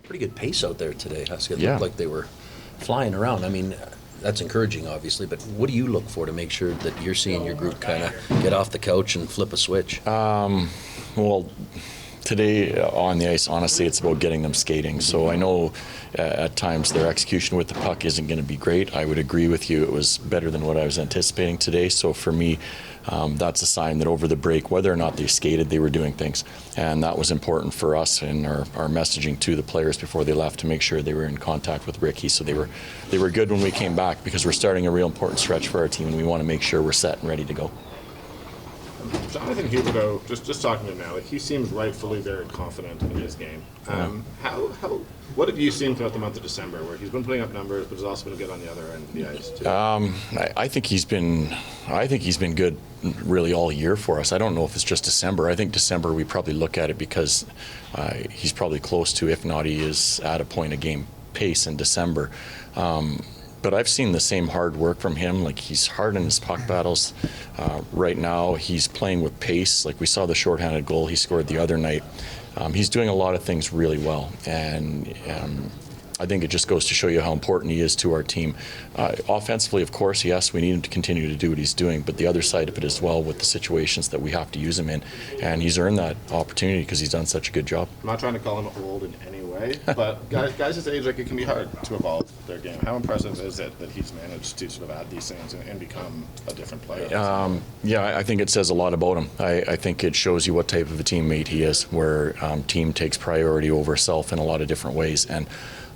Pretty good pace out there today, Huska. It Yeah. looked like they were flying around. I mean, that's encouraging, obviously, but what do you look for to make sure that you're seeing your group kind of get off the couch and flip a switch? Well, today on the ice, honestly, it's about getting them skating. So I know at times their execution with the puck isn't going to be great. I would agree with you. It was better than what I was anticipating today. So for me, that's a sign that over the break, whether or not they skated, they were doing things. And that was important for us in our messaging to the players before they left to make sure they were in contact with Ricky. So they were good when we came back because we're starting a real important stretch for our team and we want to make sure we're set and ready to go. Jonathan Huberdeau, just talking to him now, like he seems rightfully very confident in his game. What have you seen throughout the month of December, where he's been putting up numbers, but has also been good on the other end of the ice too? I think he's been good really all year for us. I don't know if it's just December. I think December we probably look at it because he's probably close to, if not he is at a point of game pace in December. But I've seen the same hard work from him. Like he's hard in his puck battles. Right now he's playing with pace. Like we saw the shorthanded goal he scored the other night. He's doing a lot of things really well, and I think it just goes to show you how important he is to our team. Offensively, of course, yes, we need him to continue to do what he's doing, but the other side of it as well with the situations that we have to use him in, and he's earned that opportunity because he's done such a good job. I'm not trying to call him old in any way, but guys his age, like it can be hard to evolve their game. How impressive is it that he's managed to sort of add these things and become a different player? Yeah, I think it says a lot about him. I think it shows you what type of a teammate he is, where team takes priority over self in a lot of different ways, and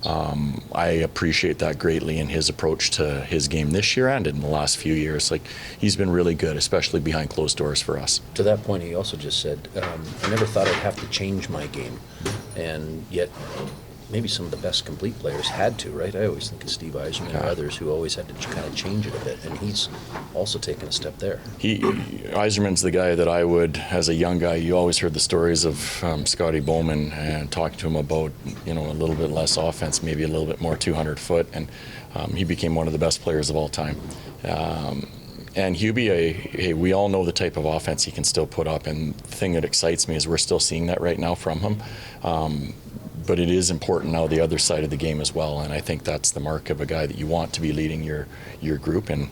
I appreciate that greatly in his approach to his game this year and in the last few years. Like he's been really good, especially behind closed doors for us. To that point, he also just said, I never thought I'd have to change my game, and yet maybe some of the best complete players had to, right? I always think of Steve Yzerman and others who always had to kind of change it a bit, and he's also taken a step there. Yzerman's the guy that I would, as a young guy, you always heard the stories of Scotty Bowman and talking to him about, a little bit less offense, maybe a little bit more 200 foot, and he became one of the best players of all time. And Hubie, we all know the type of offense he can still put up, and the thing that excites me is we're still seeing that right now from him. But it is important now the other side of the game as well, and I think that's the mark of a guy that you want to be leading your group, and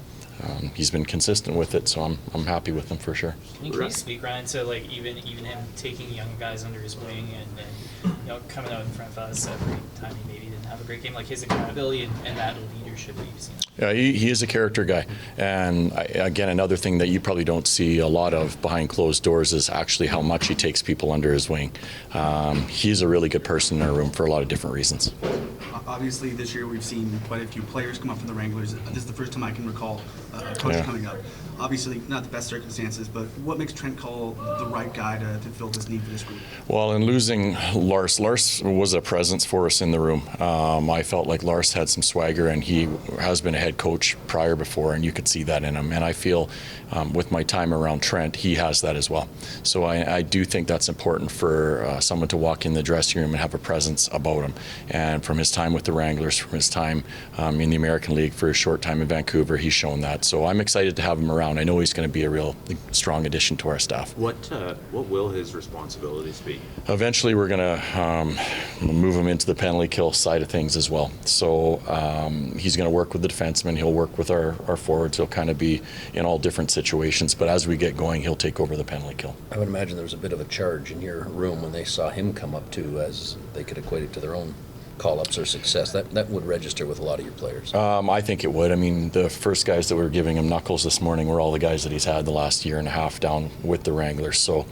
he's been consistent with it, so I'm happy with him for sure. Can you speak, Ryan, to like even him taking young guys under his wing and coming out in front of us every time he maybe didn't have a great game, like his accountability and that leadership that you've seen? Yeah, he is a character guy, and again, another thing that you probably don't see a lot of behind closed doors is actually how much he takes people under his wing. He's a really good person in our room for a lot of different reasons. Obviously, this year we've seen quite a few players come up from the Wranglers. This is the first time I can recall a coach coming up. Obviously, not the best circumstances, but what makes Trent Cull the right guy to fill this need for this group? Well, in losing Lars was a presence for us in the room. I felt like Lars had some swagger, and he has been a head coach before, and you could see that in him. And I feel with my time around Trent, he has that as well. So I do think that's important for someone to walk in the dressing room and have a presence about him. And from his time with the Wranglers, from his time in the American League for a short time in Vancouver, he's shown that. So I'm excited to have him around. I know he's going to be a real strong addition to our staff. What will his responsibilities be? Eventually, we're going to move him into the penalty kill side of things as well. So he's going to work with the defensemen. He'll work with our forwards. He'll kind of be in all different situations. But as we get going, he'll take over the penalty kill. I would imagine there was a bit of a charge in your room when they saw him come up too, as they could equate it to their own call-ups or success. That would register with a lot of your players. I think it would. I mean, the first guys that were giving him knuckles this morning were all the guys that he's had the last year and a half down with the Wranglers. So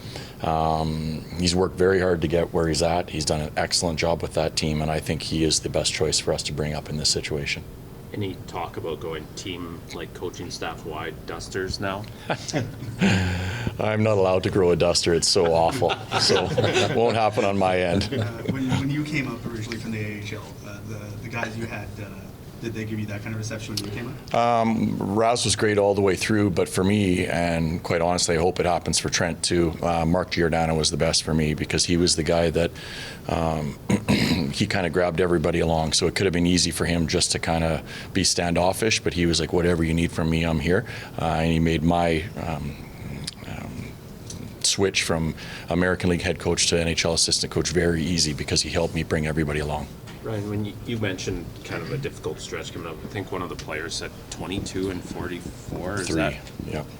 he's worked very hard to get where he's at. He's done an excellent job with that team, and I think he is the best choice for us to bring up in this situation. Any talk about going team, like coaching staff-wide dusters now? I'm not allowed to grow a duster. It's so awful. So it won't happen on my end. When you came up originally from the AHL, the guys you had, did they give you that kind of reception when you came up? Raz was great all the way through, but for me, and quite honestly, I hope it happens for Trent too, Mark Giordano was the best for me because he was the guy that he kind of grabbed everybody along. So it could have been easy for him just to kind of be standoffish, but he was like, whatever you need from me, I'm here. And he made my switch from American League head coach to NHL assistant coach very easy because he helped me bring everybody along. Ryan, when you mentioned kind of a difficult stretch coming up, I think one of the players said 22 and 44. Is that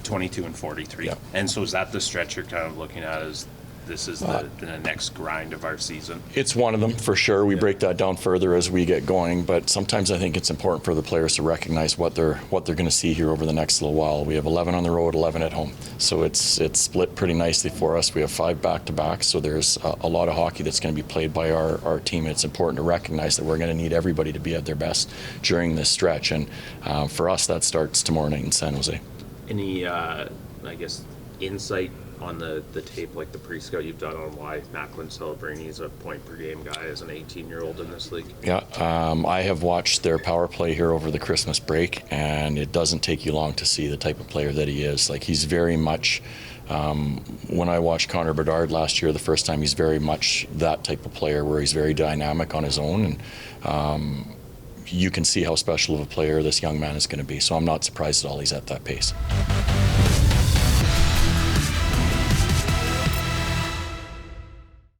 22 and 43? Yeah. And so is that the stretch you're kind of looking at as this is the next grind of our season? It's one of them for sure. We break that down further as we get going, but sometimes I think it's important for the players to recognize what they're going to see here over the next little while. We have 11 on the road, 11 at home, so it's split pretty nicely for us. We have 5 back-to-backs, so there's a lot of hockey that's going to be played by our team. It's important to recognize that we're going to need everybody to be at their best during this stretch, and for us that starts tomorrow night in San Jose. Any, I guess, insight on the tape, like the pre-scout you've done on why Macklin Celebrini is a point-per-game guy as an 18-year-old in this league? Yeah, I have watched their power play here over the Christmas break, and it doesn't take you long to see the type of player that he is. Like, he's very much, when I watched Connor Bedard last year the first time, he's very much that type of player where he's very dynamic on his own, and you can see how special of a player this young man is going to be. So I'm not surprised at all he's at that pace.